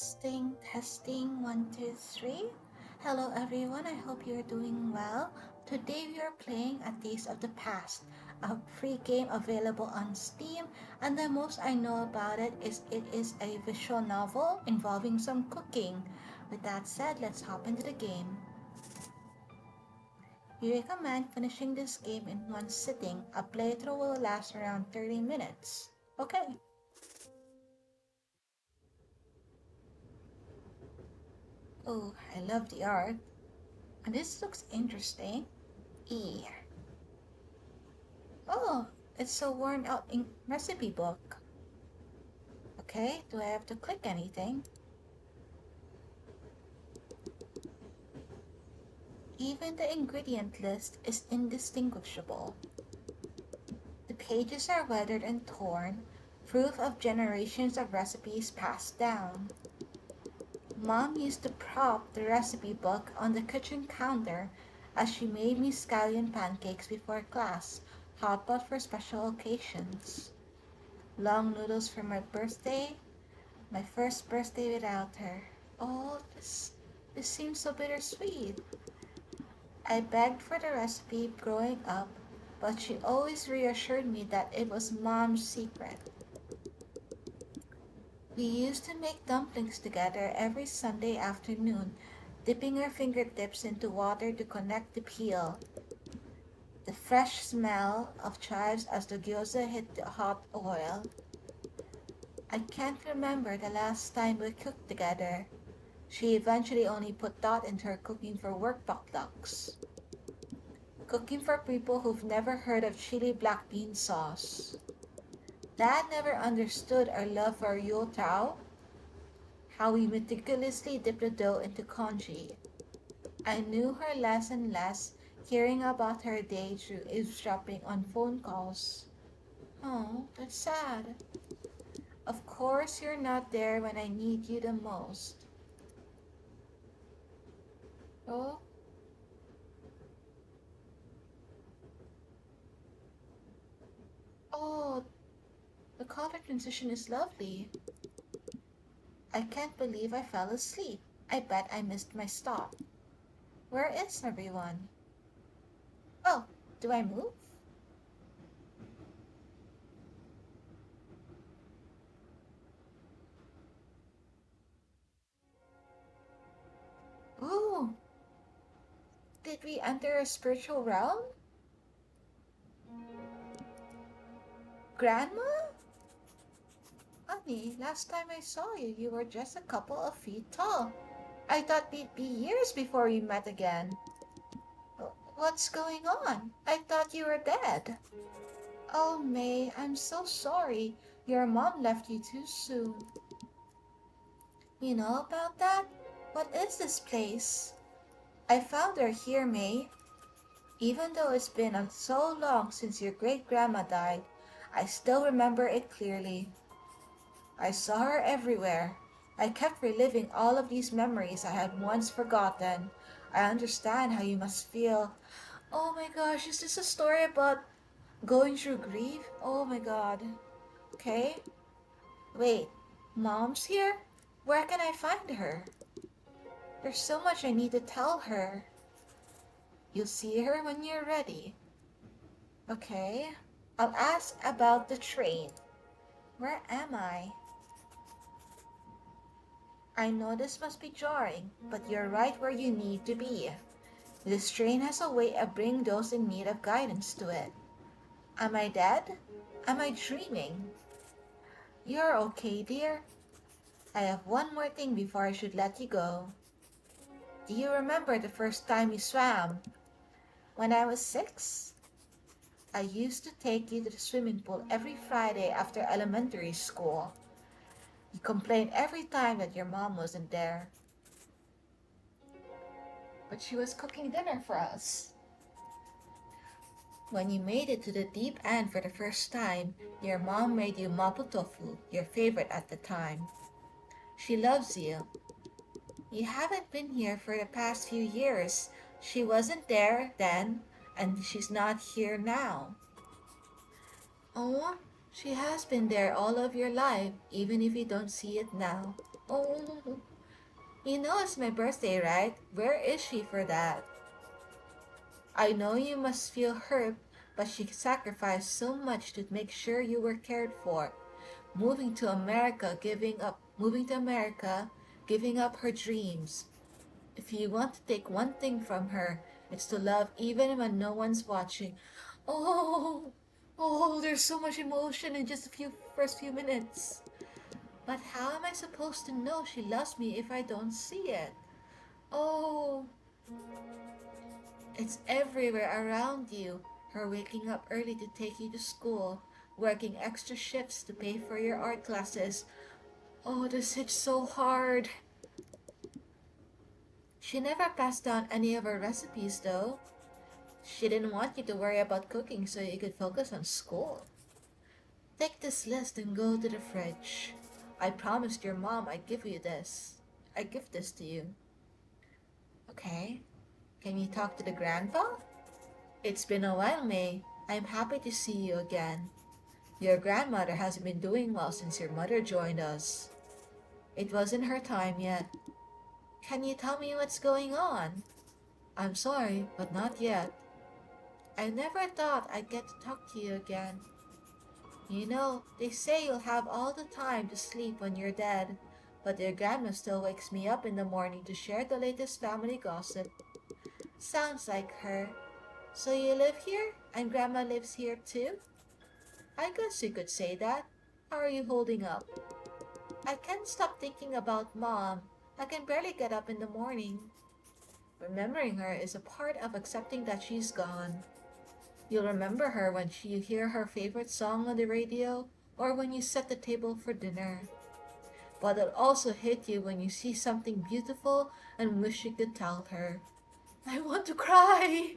Testing, 1, 2, 3. Hello, everyone. I hope you're doing well. Today, we are playing A Taste of the Past, a free game available on Steam. And the most I know about it is a visual novel involving some cooking. With that said, let's hop into the game. We recommend finishing this game in one sitting. A playthrough will last around 30 minutes. Okay. Oh, I love the art. And this looks interesting. E. Oh, it's a worn out recipe book. Okay, do I have to click anything? Even the ingredient list is indistinguishable. The pages are weathered and torn, proof of generations of recipes passed down. Mom used to prop the recipe book on the kitchen counter as she made me scallion pancakes before class, hot pot for special occasions. Long noodles for my birthday, my first birthday without her. Oh, this seems so bittersweet. I begged for the recipe growing up, but she always reassured me that it was Mom's secret. We used to make dumplings together every Sunday afternoon, dipping our fingertips into water to connect the peel. The fresh smell of chives as the gyoza hit the hot oil. I can't remember the last time we cooked together. She eventually only put thought into her cooking for work potlucks. Cooking for people who've never heard of chili black bean sauce. Dad never understood our love for Yule Tao, how we meticulously dip the dough into congee. I knew her less and less, hearing about her day through eavesdropping on phone calls. Oh, that's sad. Of course you're not there when I need you the most. Oh, oh, the color transition is lovely. I can't believe I fell asleep. I bet I missed my stop. Where is everyone? Oh, do I move? Oh, did we enter a spiritual realm? Grandma? Honey, last time I saw you, you were just a couple of feet tall. I thought we'd be years before we met again. What's going on? I thought you were dead. Oh, May, I'm so sorry. Your mom left you too soon. You know about that? What is this place? I found her here, May. Even though it's been so long since your great grandma died, I still remember it clearly. I saw her everywhere. I kept reliving all of these memories I had once forgotten. I understand how you must feel. Oh my gosh, is this a story about going through grief? Oh my god. Okay. Wait, Mom's here? Where can I find her? There's so much I need to tell her. You'll see her when you're ready. Okay. I'll ask about the train. Where am I? I know this must be jarring, but you're right where you need to be. This train has a way of bringing those in need of guidance to it. Am I dead? Am I dreaming? You're okay, dear. I have one more thing before I should let you go. Do you remember the first time you swam? When I was 6? I used to take you to the swimming pool every Friday after elementary school. You complained every time that your mom wasn't there, but she was cooking dinner for us. When you made it to the deep end for the first time, your mom made you mapo tofu, your favorite at the time. She loves you. You haven't been here for the past few years. She wasn't there then, and she's not here now. Oh, she has been there all of your life, even if you don't see it now. Oh, you know it's my birthday, right? Where is she for that? I know you must feel hurt, but she sacrificed so much to make sure you were cared for. Moving to America, giving up her dreams. If you want to take one thing from her, it's to love even when no one's watching. Oh, oh, there's so much emotion in just a few first few minutes. But how am I supposed to know she loves me if I don't see it? Oh, it's everywhere around you. Her waking up early to take you to school, working extra shifts to pay for your art classes. Oh, this hits so hard. She never passed down any of her recipes though. She didn't want you to worry about cooking so you could focus on school. Take this list and go to the fridge. I promised your mom I'd give you this. I give this to you. Okay. Can you talk to the grandpa? It's been a while, May. I'm happy to see you again. Your grandmother hasn't been doing well since your mother joined us. It wasn't her time yet. Can you tell me what's going on? I'm sorry, but not yet. I never thought I'd get to talk to you again. You know, they say you'll have all the time to sleep when you're dead, but your grandma still wakes me up in the morning to share the latest family gossip. Sounds like her. So you live here, and grandma lives here too? I guess you could say that. How are you holding up? I can't stop thinking about mom. I can barely get up in the morning. Remembering her is a part of accepting that she's gone. You'll remember her when you hear her favorite song on the radio or when you set the table for dinner. But it'll also hit you when you see something beautiful and wish you could tell her. I want to cry!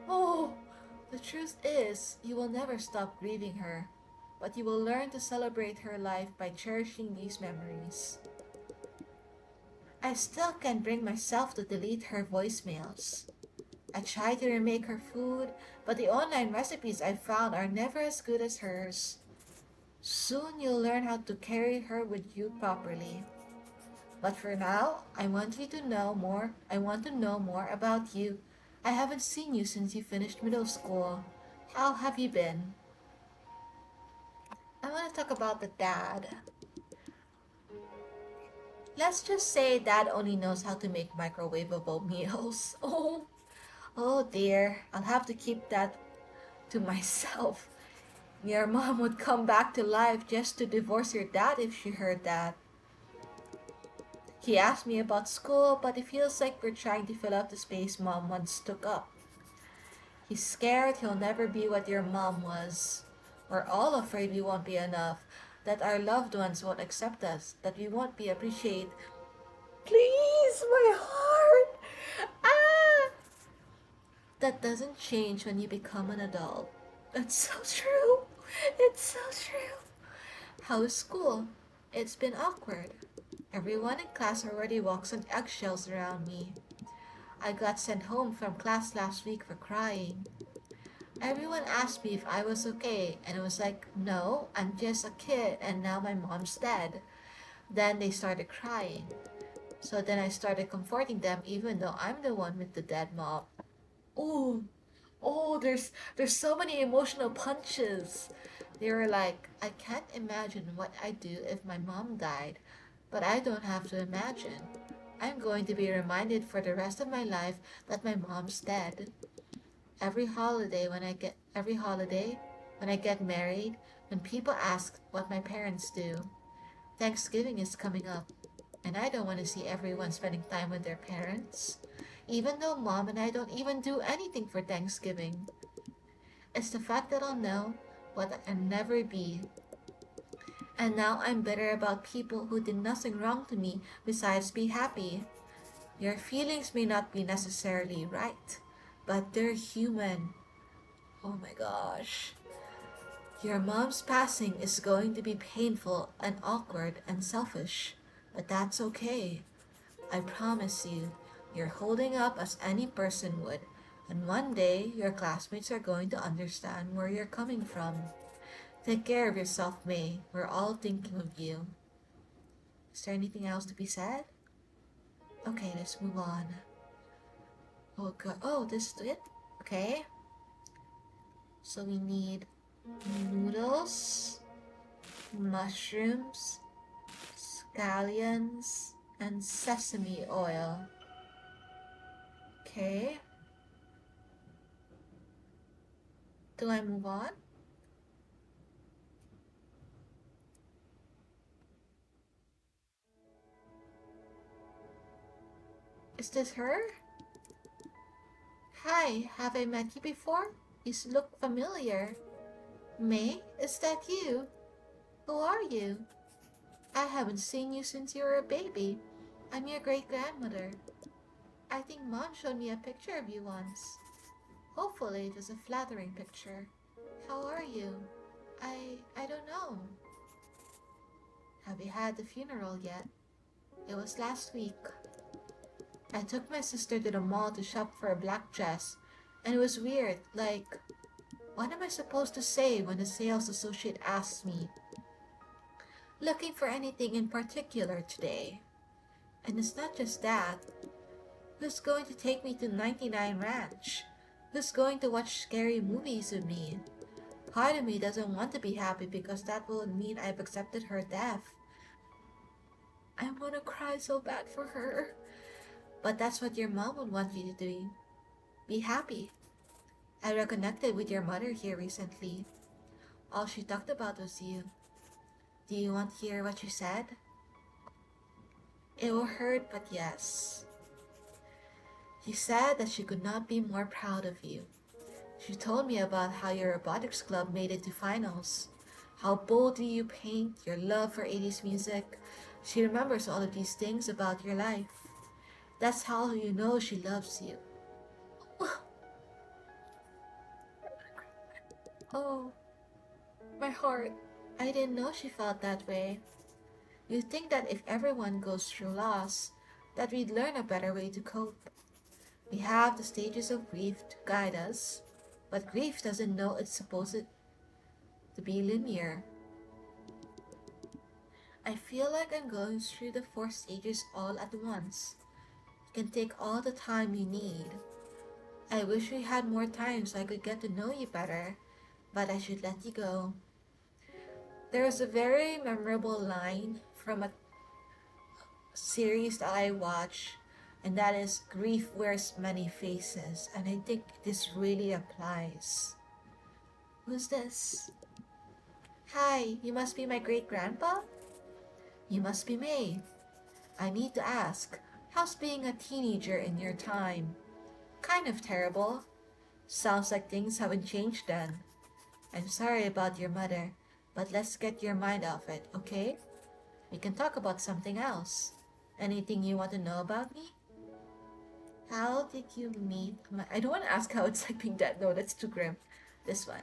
Oh, the truth is, you will never stop grieving her, but you will learn to celebrate her life by cherishing these memories. I still can't bring myself to delete her voicemails. I try to remake her food, but the online recipes I found are never as good as hers. Soon you'll learn how to carry her with you properly. But for now, I want to know more about you. I haven't seen you since you finished middle school. How have you been? I want to talk about the dad. Let's just say dad only knows how to make microwavable meals. Oh dear, I'll have to keep that to myself. Your mom would come back to life just to divorce your dad if she heard that. He asked me about school, but it feels like we're trying to fill up the space mom once took up. He's scared he'll never be what your mom was. We're all afraid we won't be enough, that our loved ones won't accept us, that we won't be appreciated. Please, my heart! Ah! That doesn't change when you become an adult. That's so true. It's so true. How is school? It's been awkward. Everyone in class already walks on eggshells around me. I got sent home from class last week for crying. Everyone asked me if I was okay, and I was like, no, I'm just a kid, and now my mom's dead. Then they started crying. So then I started comforting them, even though I'm the one with the dead mom. Ooh, there's so many emotional punches. They were like, I can't imagine what I'd do if my mom died, but I don't have to imagine. I'm going to be reminded for the rest of my life that my mom's dead. Every holiday, when I get married, when people ask what my parents do, Thanksgiving is coming up, and I don't want to see everyone spending time with their parents. Even though mom and I don't even do anything for Thanksgiving. It's the fact that I'll know what I'll never be. And now I'm bitter about people who did nothing wrong to me besides be happy. Your feelings may not be necessarily right, but they're human. Oh my gosh. Your mom's passing is going to be painful and awkward and selfish, but that's okay. I promise you, you're holding up as any person would, and one day your classmates are going to understand where you're coming from. Take care of yourself, May. We're all thinking of you. Is there anything else to be said? Okay, let's move on. Oh god. Oh, this is it? Okay. So we need noodles, mushrooms, scallions, and sesame oil. Okay. Do I move on? Is this her? Hi, have I met you before? You look familiar. May, is that you? Who are you? I haven't seen you since you were a baby. I'm your great grandmother. I think Mom showed me a picture of you once. Hopefully, it was a flattering picture. How are you? I don't know. Have you had the funeral yet? It was last week. I took my sister to the mall to shop for a black dress, and it was weird. Like, what am I supposed to say when the sales associate asks me, looking for anything in particular today? And it's not just that. Who's going to take me to 99 Ranch? Who's going to watch scary movies with me? Part of me doesn't want to be happy because that will mean I've accepted her death. I want to cry so bad for her. But that's what your mom would want you to do. Be happy. I reconnected with your mother here recently. All she talked about was you. Do you want to hear what she said? It will hurt, but yes. She said that she could not be more proud of you. She told me about how your robotics club made it to finals, how boldly you paint, your love for 80s music. She remembers all of these things about your life. That's how you know she loves you. Oh, my heart. I didn't know she felt that way. You'd think that if everyone goes through loss, that we'd learn a better way to cope. We have the stages of grief to guide us, but grief doesn't know it's supposed to be linear. I feel like I'm going through the four stages all at once. You can take all the time you need. I wish we had more time so I could get to know you better, but I should let you go. There is a very memorable line from a series that I watch, and that is grief wears many faces, and I think this really applies. Who's this? Hi, you must be my great grandpa? You must be May. I need to ask, how's being a teenager in your time? Kind of terrible. Sounds like things haven't changed then. I'm sorry about your mother, but let's get your mind off it, okay? We can talk about something else. Anything you want to know about me? How did you meet I don't want to ask how it's like being dead. No, that's too grim. This one.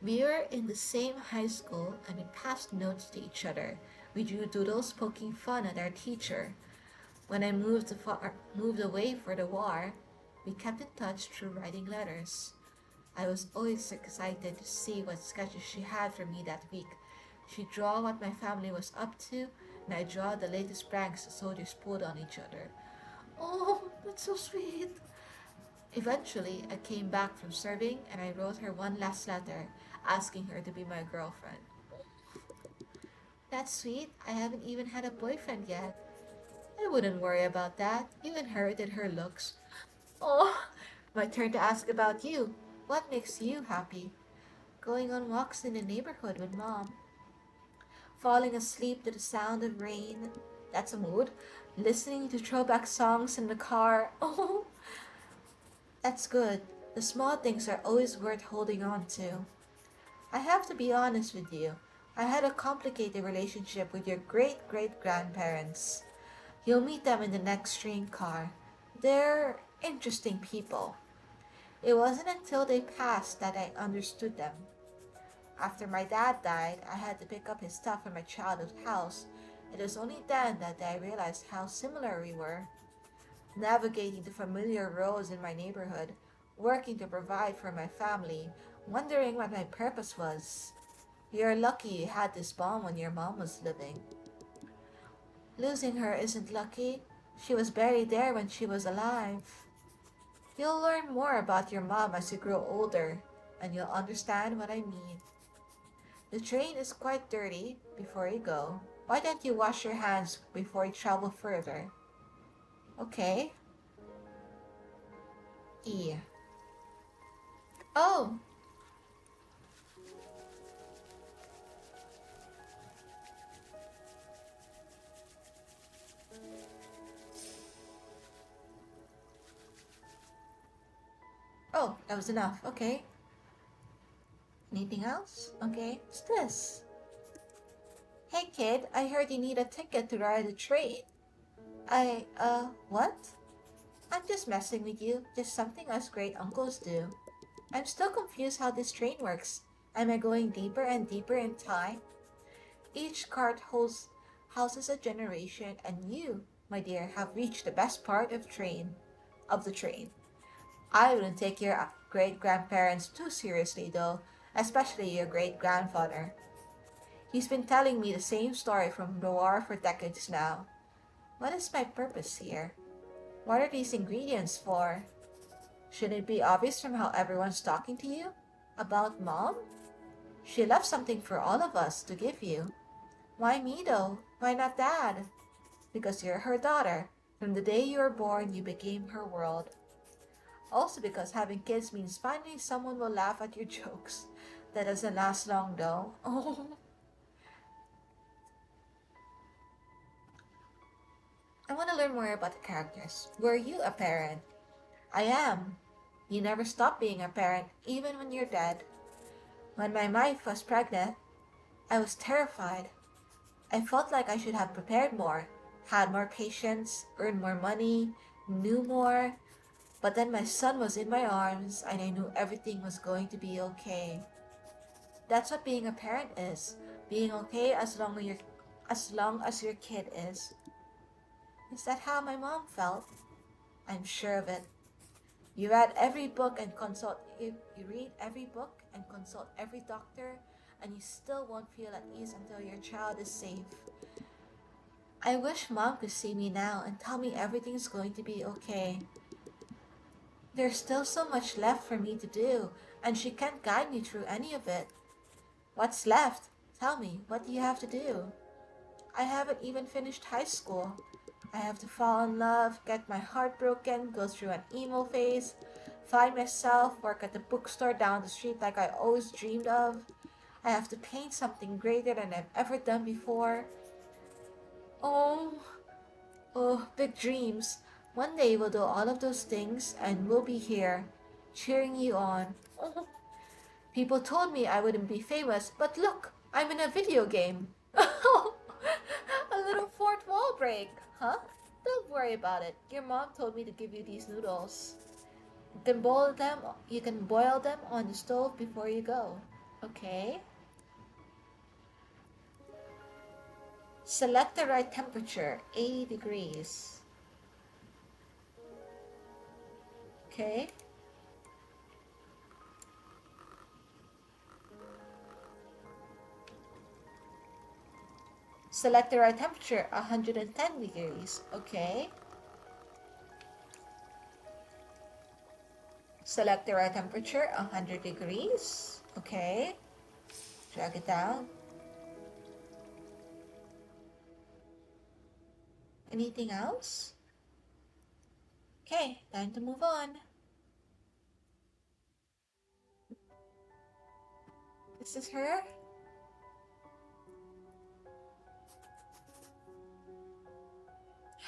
We were in the same high school and we passed notes to each other. We drew doodles poking fun at our teacher. When I moved away for the war, we kept in touch through writing letters. I was always excited to see what sketches she had for me that week. She'd draw what my family was up to, and I'd draw the latest pranks the soldiers pulled on each other. Oh, that's so sweet. Eventually, I came back from serving and I wrote her one last letter asking her to be my girlfriend. That's sweet. I haven't even had a boyfriend yet. I wouldn't worry about that. You inherited her looks. Oh, my turn to ask about you. What makes you happy? Going on walks in the neighborhood with mom. Falling asleep to the sound of rain. That's a mood. Listening to throwback songs in the car. Oh, that's good. The small things are always worth holding on to. I have to be honest with you. I had a complicated relationship with your great great grandparents. You'll meet them in the next train car. They're interesting people. It wasn't until they passed that I understood them. After my dad died, I had to pick up his stuff from my childhood house. It was only then that I realized how similar we were. Navigating the familiar roads in my neighborhood, working to provide for my family, wondering what my purpose was. You're lucky you had this bond when your mom was living. Losing her isn't lucky. She was buried there when she was alive. You'll learn more about your mom as you grow older, and you'll understand what I mean. The train is quite dirty before you go. Why don't you wash your hands before you travel further? Okay. E. Oh, oh, that was enough. Okay. Anything else? Okay, what's this? Hey kid, I heard you need a ticket to ride the train. What? I'm just messing with you, just something us great uncles do. I'm still confused how this train works. Am I going deeper and deeper in time? Each cart houses a generation, and you, my dear, have reached the best part of the train. I wouldn't take your great grandparents too seriously though, especially your great grandfather. He's been telling me the same story from the war for decades now. What is my purpose here? What are these ingredients for? Should it be obvious from how everyone's talking to you? About mom? She left something for all of us to give you. Why me though? Why not dad? Because you're her daughter. From the day you were born, you became her world. Also because having kids means finally someone will laugh at your jokes. That doesn't last long though. Oh, I want to learn more about the characters. Were you a parent? I am. You never stop being a parent, even when you're dead. When my wife was pregnant, I was terrified. I felt like I should have prepared more, had more patience, earned more money, knew more. But then my son was in my arms and I knew everything was going to be okay. That's what being a parent is. Being okay as long as your kid is. Is that how my mom felt? I'm sure of it. You read every book and consult every doctor, and you still won't feel at ease until your child is safe. I wish mom could see me now and tell me everything's going to be okay. There's still so much left for me to do, and she can't guide me through any of it. What's left? Tell me, what do you have to do? I haven't even finished high school. I have to fall in love, get my heart broken, go through an emo phase, find myself, work at the bookstore down the street like I always dreamed of. I have to paint something greater than I've ever done before. Oh, oh, big dreams. One day we'll do all of those things and we'll be here, cheering you on. People told me I wouldn't be famous, but look, I'm in a video game. A little fourth wall break, huh? Don't worry about it. Your mom told me to give you these noodles. You can boil them on the stove before you go. Okay? Select the right temperature, 80 degrees. Okay? Select the right temperature, 110 degrees. Okay? Select the right temperature, 100 degrees. Okay? Drag it down. Anything else? Okay, time to move on. This is her.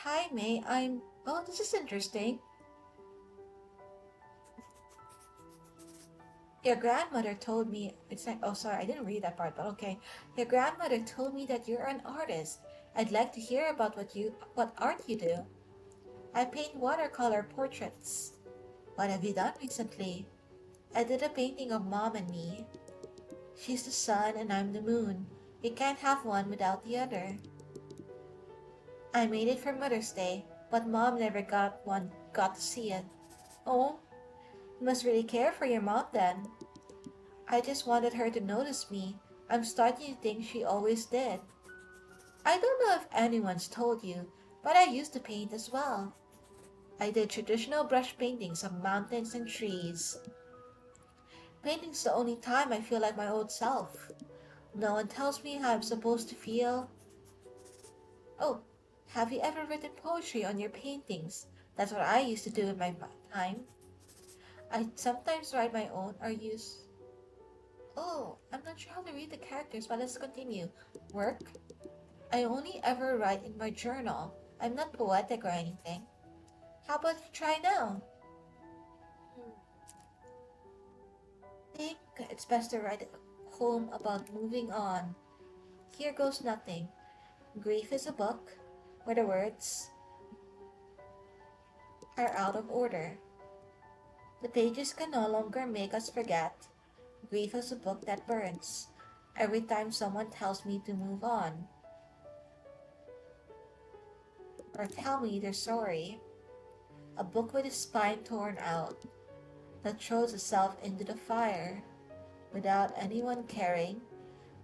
Hi, May. Oh, this is interesting. Your grandmother told me. It's like. Oh, sorry, I didn't read that part, but okay. Your grandmother told me that you're an artist. I'd like to hear about what art you do. I paint watercolor portraits. What have you done recently? I did a painting of Mom and me. She's the sun and I'm the moon. We can't have one without the other. I made it for Mother's Day, but Mom never got to see it. Oh, you must really care for your mom then. I just wanted her to notice me. I'm starting to think she always did. I don't know if anyone's told you, but I used to paint as well. I did traditional brush paintings of mountains and trees. Painting's the only time I feel like my old self. No one tells me how I'm supposed to feel. Oh, have you ever written poetry on your paintings? That's what I used to do in my time. I sometimes write my own or use. Oh, I'm not sure how to read the characters, but let's continue. Work? I only ever write in my journal. I'm not poetic or anything. How about you try now? I think it's best to write home about moving on. Here goes nothing. Grief is a book where the words are out of order. The pages can no longer make us forget. Grief is a book that burns. Every time someone tells me to move on, or tell me they're sorry, a book with its spine torn out, that throws itself into the fire without anyone caring.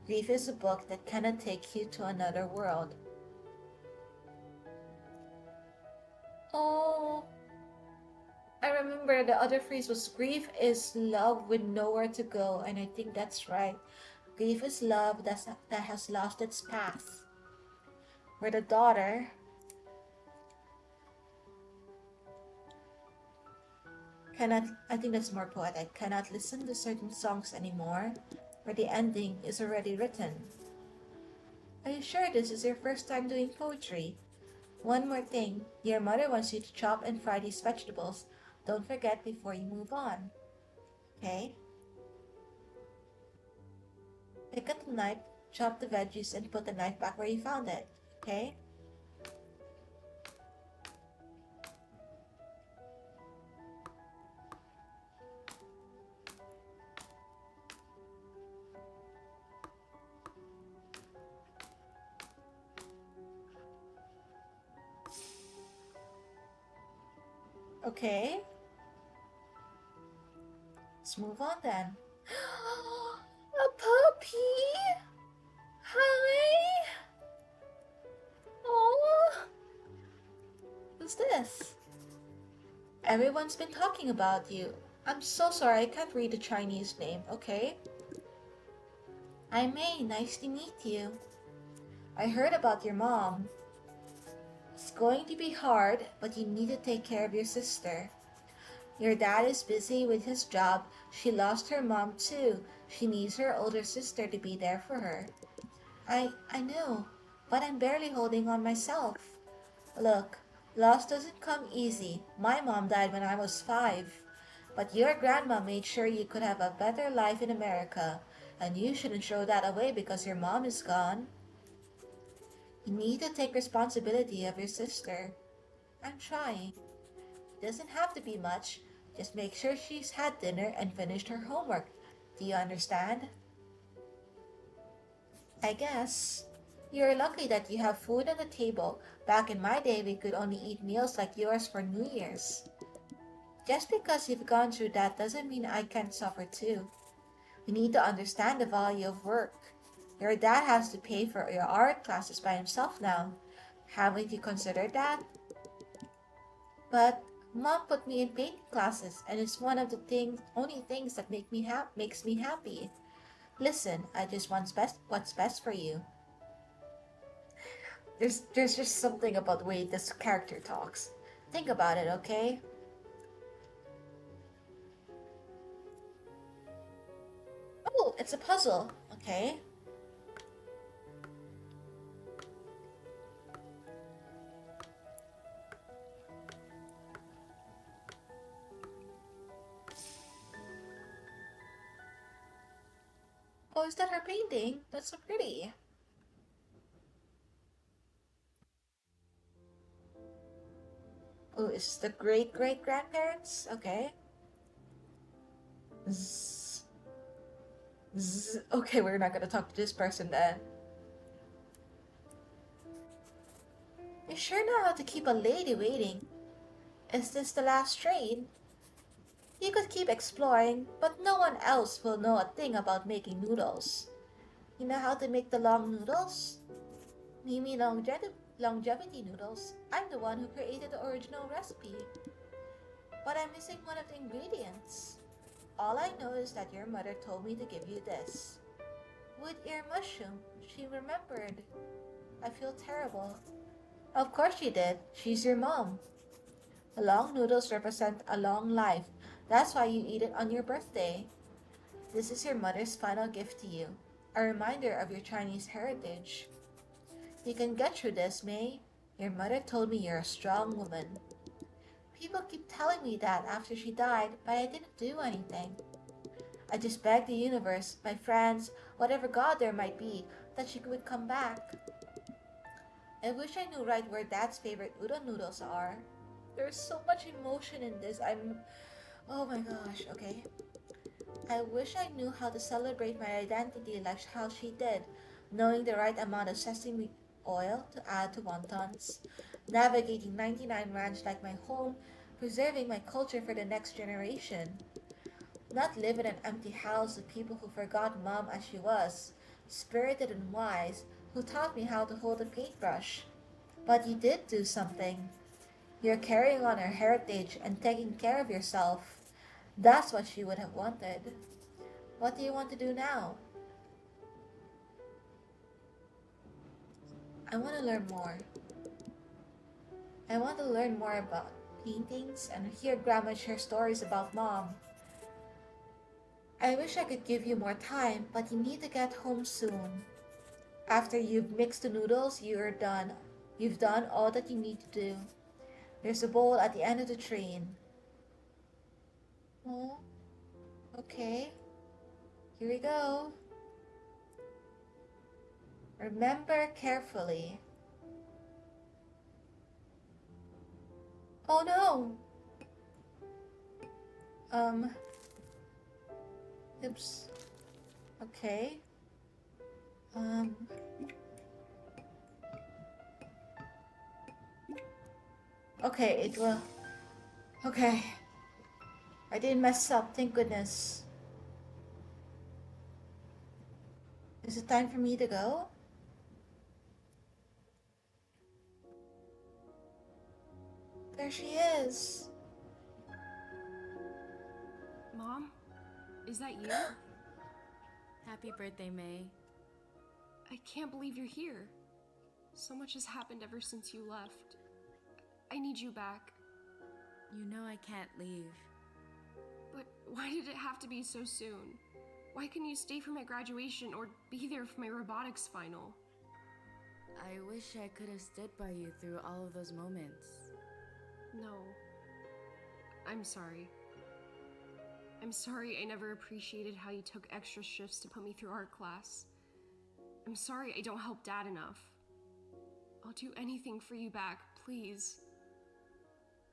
Grief is a book that cannot take you to another world. Oh, I remember the other phrase was grief is love with nowhere to go, and I think that's right. Grief is love that has lost its path. Where the daughter cannot, I think that's more poetic, cannot listen to certain songs anymore, where the ending is already written. Are you sure this is your first time doing poetry? One more thing, your mother wants you to chop and fry these vegetables. Don't forget before you move on. Okay? Pick up the knife, chop the veggies, and put the knife back where you found it. Okay? Okay? Let's move on then. A puppy? Hi? Oh, who's this? Everyone's been talking about you. I'm so sorry I can't read the Chinese name, okay? I'm May, nice to meet you. I heard about your mom. It's going to be hard, but you need to take care of your sister. Your dad is busy with his job. She lost her mom too. She needs her older sister to be there for her. I know, but I'm barely holding on myself. Look, loss doesn't come easy. My mom died when I was 5. But your grandma made sure you could have a better life in America, and you shouldn't throw that away because your mom is gone. You need to take responsibility of your sister. I'm trying. It doesn't have to be much. Just make sure she's had dinner and finished her homework. Do you understand? I guess. You're lucky that you have food on the table. Back in my day, we could only eat meals like yours for New Year's. Just because you've gone through that doesn't mean I can't suffer too. We need to understand the value of work. Your dad has to pay for your art classes by himself now. Haven't you considered that? But mom put me in painting classes and it's one of the only things that makes me happy. Listen, I just want what's best for you. There's just something about the way this character talks. Think about it, okay? Oh, it's a puzzle. Okay. Oh, is that her painting? That's so pretty. Oh, is the great great grandparents? Okay. Zzz, zzz. Okay, we're not gonna talk to this person then. You sure know how to keep a lady waiting. Is this the last train? You could keep exploring, but no one else will know a thing about making noodles. You know how to make the long noodles? Mimi longevity noodles. I'm the one who created the original recipe, but I'm missing one of the ingredients. All I know is that your mother told me to give you this. Wood ear mushroom. She remembered. I feel terrible. Of course she did. She's your mom. The long noodles represent a long life. That's why you eat it on your birthday. This is your mother's final gift to you. A reminder of your Chinese heritage. You can get through this, May. Your mother told me you're a strong woman. People keep telling me that after she died, but I didn't do anything. I just begged the universe, my friends, whatever god there might be, that she would come back. I wish I knew right where Dad's favorite udon noodles are. There's so much emotion in this. Oh my gosh, okay. I wish I knew how to celebrate my identity like how she did, knowing the right amount of sesame oil to add to wontons, navigating 99 ranch like my home, preserving my culture for the next generation. Not live in an empty house with people who forgot mom as she was, spirited and wise, who taught me how to hold a paintbrush. But you did do something. You're carrying on her heritage and taking care of yourself. That's what she would have wanted. What do you want to do now? I want to learn more. I want to learn more about paintings and hear Grandma share stories about Mom. I wish I could give you more time, but you need to get home soon. After you've mixed the noodles, you're done. You've done all that you need to do. There's a bowl at the end of the train. Oh, okay. Here we go. Remember carefully. Oh no! Um, oops. Okay. Um, okay, it will. Okay. I didn't mess up, thank goodness. Is it time for me to go? There she is. Mom? Is that you? Happy birthday, May. I can't believe you're here. So much has happened ever since you left. I need you back. You know I can't leave. But why did it have to be so soon? Why couldn't you stay for my graduation or be there for my robotics final? I wish I could have stood by you through all of those moments. No. I'm sorry. I'm sorry I never appreciated how you took extra shifts to put me through art class. I'm sorry I don't help Dad enough. I'll do anything for you back, please.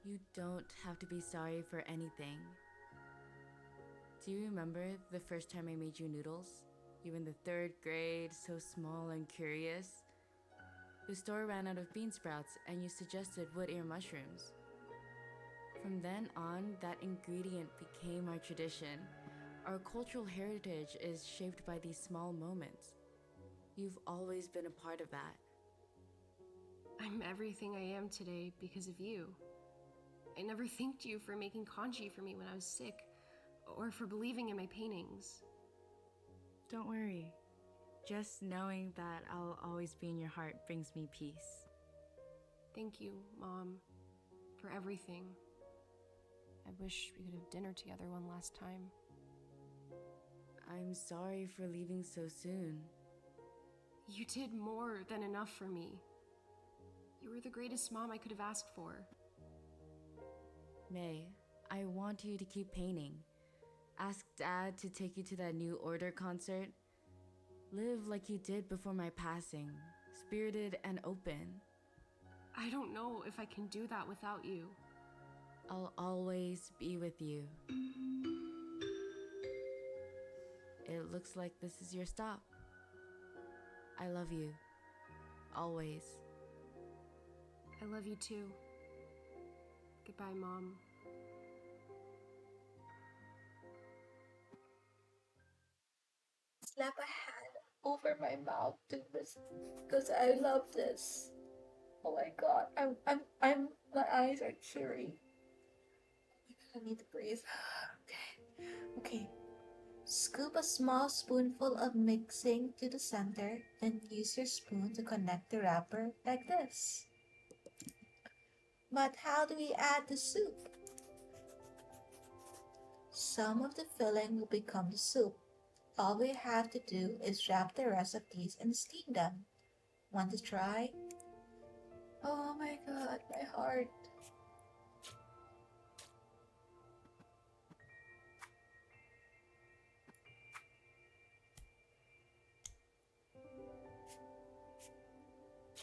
You don't have to be sorry for anything. Do you remember the first time I made you noodles? You were in the third grade, so small and curious. The store ran out of bean sprouts and you suggested wood ear mushrooms. From then on, that ingredient became our tradition. Our cultural heritage is shaped by these small moments. You've always been a part of that. I'm everything I am today because of you. I never thanked you for making kanji for me when I was sick, or for believing in my paintings. Don't worry. Just knowing that I'll always be in your heart brings me peace. Thank you, Mom, for everything. I wish we could have dinner together one last time. I'm sorry for leaving so soon. You did more than enough for me. You were the greatest mom I could have asked for. May, I want you to keep painting. Ask Dad to take you to that New Order concert. Live like you did before my passing, spirited and open. I don't know if I can do that without you. I'll always be with you. It looks like this is your stop. I love you. Always. I love you too. Goodbye, Mom. Slap a hand over my mouth to this because I love this. Oh my god, my eyes are teary. I need to breathe. Okay, okay. Scoop a small spoonful of mixing to the center, then use your spoon to connect the wrapper like this. But how do we add the soup? Some of the filling will become the soup. All we have to do is wrap the rest of these and steam them. Want to try? Oh my god, my heart.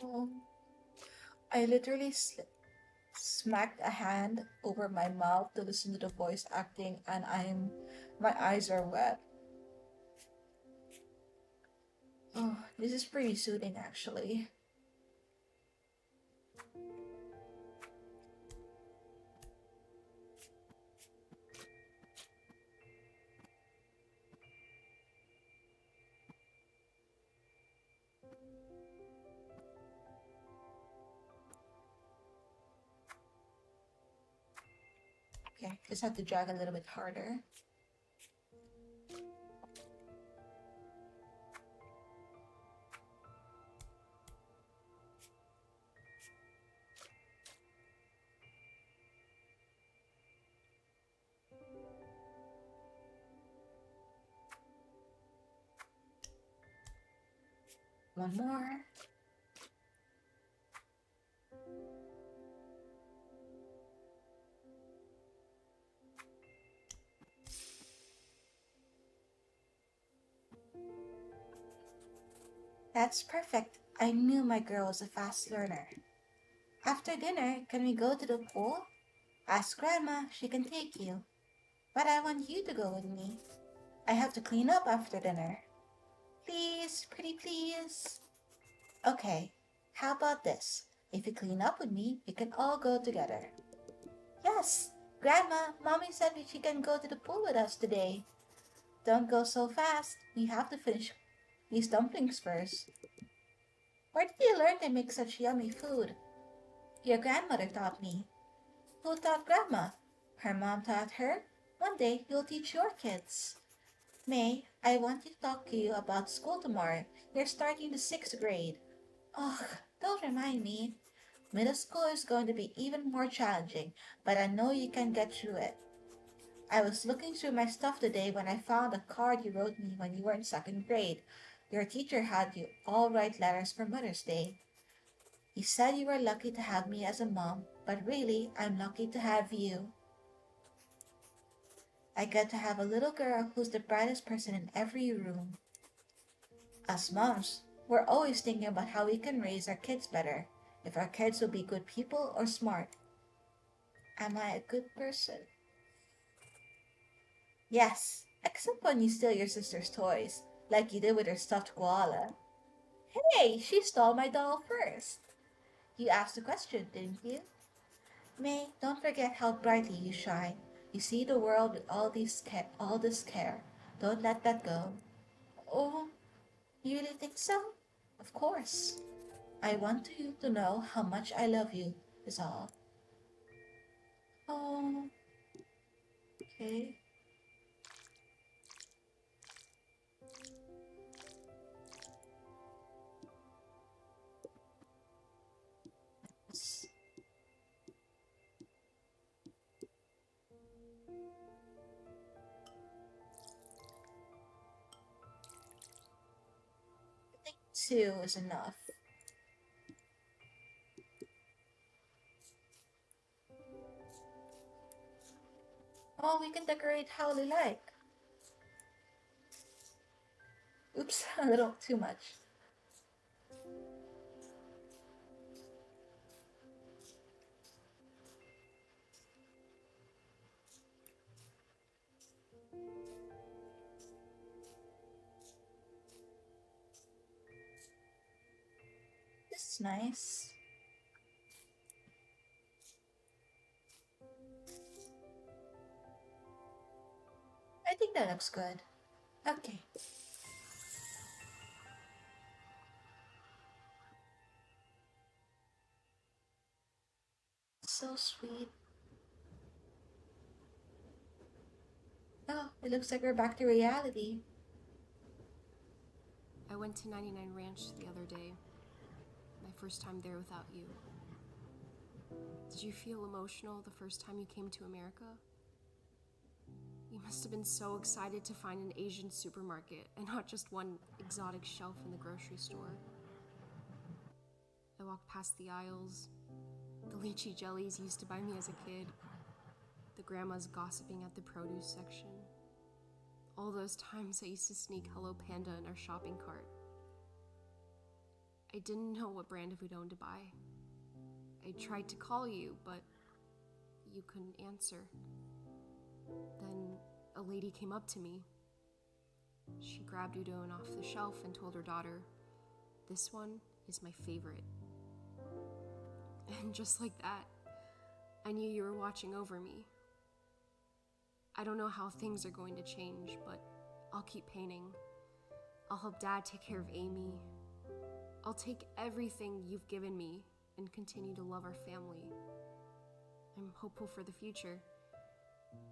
Oh, I literally smacked a hand over my mouth to listen to the voice acting, and my eyes are wet. Oh, this is pretty soothing actually. Okay, just have to drag a little bit harder. One more. That's perfect. I knew my girl was a fast learner. After dinner, can we go to the pool? Ask Grandma, she can take you. But I want you to go with me. I have to clean up after dinner. Please, pretty please. Okay, how about this? If you clean up with me, we can all go together. Yes, Grandma, Mommy said she can go to the pool with us today. Don't go so fast. We have to finish these dumplings first. Where did you learn to make such yummy food? Your grandmother taught me. Who taught Grandma? Her mom taught her. One day you'll teach your kids. May, I want to talk to you about school tomorrow. You're starting the 6th grade. Ugh, don't remind me. Middle school is going to be even more challenging, but I know you can get through it. I was looking through my stuff today when I found a card you wrote me when you were in 2nd grade. Your teacher had you all write letters for Mother's Day. He said you were lucky to have me as a mom, but really, I'm lucky to have you. I get to have a little girl who's the brightest person in every room. As moms, we're always thinking about how we can raise our kids better, if our kids will be good people or smart. Am I a good person? Yes, except when you steal your sister's toys, like you did with her stuffed koala. Hey, she stole my doll first. You asked the question, didn't you? May, don't forget how brightly you shine. You see the world with all this care. Don't let that go. Oh, you really think so? Of course. I want you to know how much I love you, is all. Oh, okay. I think two is enough. Oh, we can decorate how we like. Oops, a little too much. This is nice. I think that looks good. Okay. so sweet. Oh, it looks like we're back to reality. I went to 99 Ranch the other day. My first time there without you. Did you feel emotional the first time you came to America? You must have been so excited to find an Asian supermarket and not just one exotic shelf in the grocery store. I walked past the aisles, the lychee jellies used to buy me as a kid, the grandmas gossiping at the produce section. All those times I used to sneak Hello Panda in our shopping cart. I didn't know what brand of udon to buy. I tried to call you, but you couldn't answer. Then a lady came up to me. She grabbed udon off the shelf and told her daughter, "This one is my favorite." And just like that, I knew you were watching over me. I don't know how things are going to change, but I'll keep painting. I'll help Dad take care of Amy. I'll take everything you've given me and continue to love our family. I'm hopeful for the future,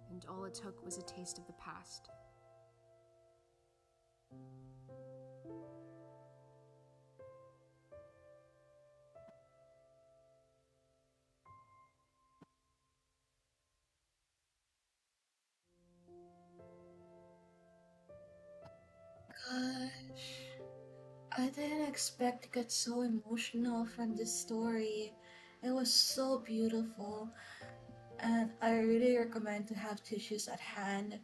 and all it took was a taste of the past. Gosh, I didn't expect to get so emotional from this story. It was so beautiful, and I really recommend to have tissues at hand.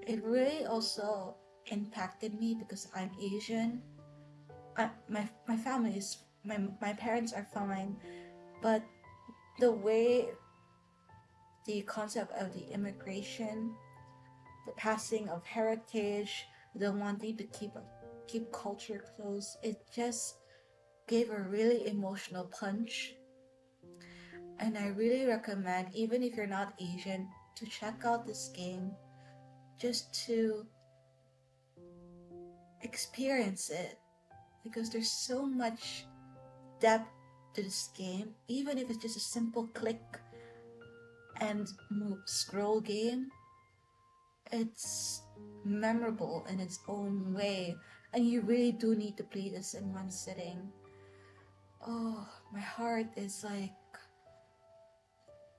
It really also impacted me because I'm Asian. My family is my parents are fine, but the way the concept of the immigration, the passing of heritage, the wanting to keep culture close, it just gave a really emotional punch. And I really recommend, even if you're not Asian, to check out this game just to experience it because there's so much depth to this game, even if it's just a simple click and move scroll game. It's memorable in its own way, and you really do need to play this in one sitting. Oh, my heart is like,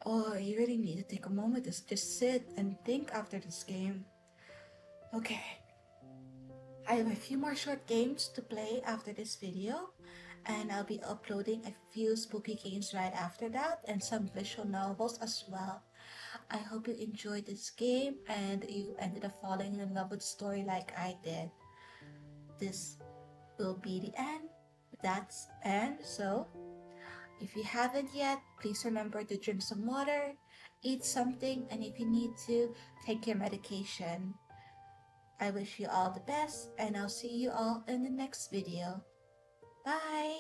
oh, you really need to take a moment to just sit and think after this game. Okay, I have a few more short games to play after this video, and I'll be uploading a few spooky games right after that and some visual novels as well. I hope you enjoyed this game and you ended up falling in love with the story like I did. This will be the end. That's end. So, if you haven't yet, please remember to drink some water, eat something, and if you need to, take your medication. I wish you all the best, and I'll see you all in the next video. Bye!